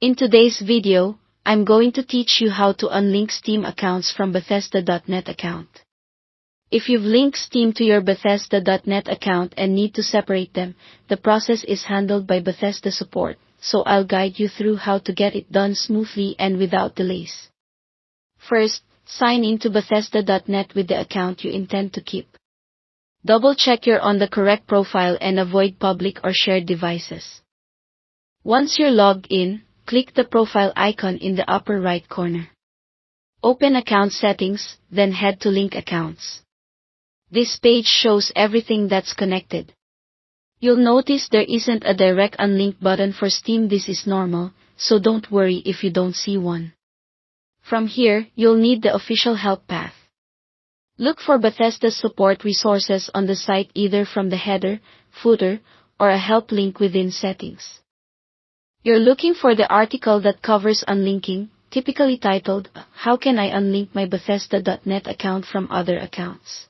In today's video, I'm going to teach you how to unlink Steam accounts from Bethesda.net account. If you've linked Steam to your Bethesda.net account and need to separate them, the process is handled by Bethesda support, so I'll guide you through how to get it done smoothly and without delays. First, sign in to Bethesda.net with the account you intend to keep. Double-check you're on the correct profile and avoid public or shared devices. Once you're logged in, click the profile icon in the upper right corner. Open Account Settings, then head to Link Accounts. This page shows everything that's connected. You'll notice there isn't a direct unlink button for Steam. This is normal, so don't worry if you don't see one. From here, you'll need the official help path. Look for Bethesda's support resources on the site either from the header, footer, or a help link within Settings. You're looking for the article that covers unlinking, typically titled, How Can I Unlink My Bethesda.net Account from Other Accounts?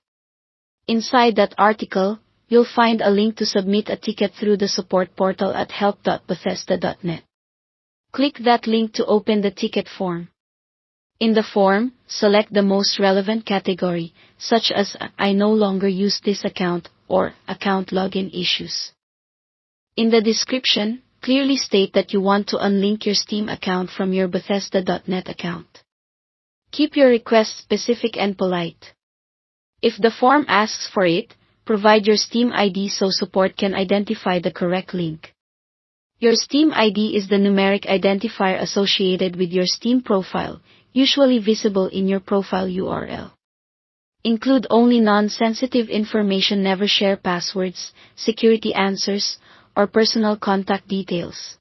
Inside that article, you'll find a link to submit a ticket through the support portal at help.bethesda.net. Click that link to open the ticket form. In the form, select the most relevant category, such as I no longer use this account or account login issues. In the description, clearly state that you want to unlink your Steam account from your Bethesda.net account. Keep your request specific and polite. If the form asks for it, provide your Steam ID so support can identify the correct link. Your Steam ID is the numeric identifier associated with your Steam profile, usually visible in your profile URL. Include only non-sensitive information. Never share passwords, security answers, or personal contact details.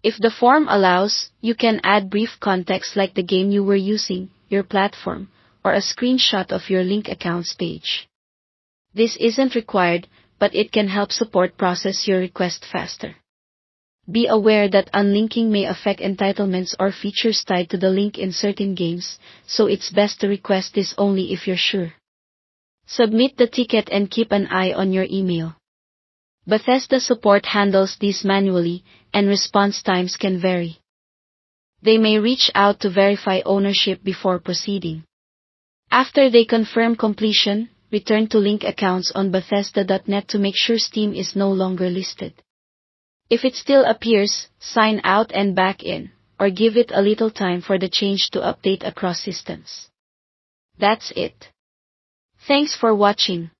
If the form allows, you can add brief context like the game you were using, your platform, or a screenshot of your link accounts page. This isn't required, but it can help support process your request faster. Be aware that unlinking may affect entitlements or features tied to the link in certain games, so it's best to request this only if you're sure. Submit the ticket and keep an eye on your email. Bethesda support handles these manually, and response times can vary. They may reach out to verify ownership before proceeding. After they confirm completion, return to link accounts on Bethesda.net to make sure Steam is no longer listed. If it still appears, sign out and back in, or give it a little time for the change to update across systems. That's it. Thanks for watching.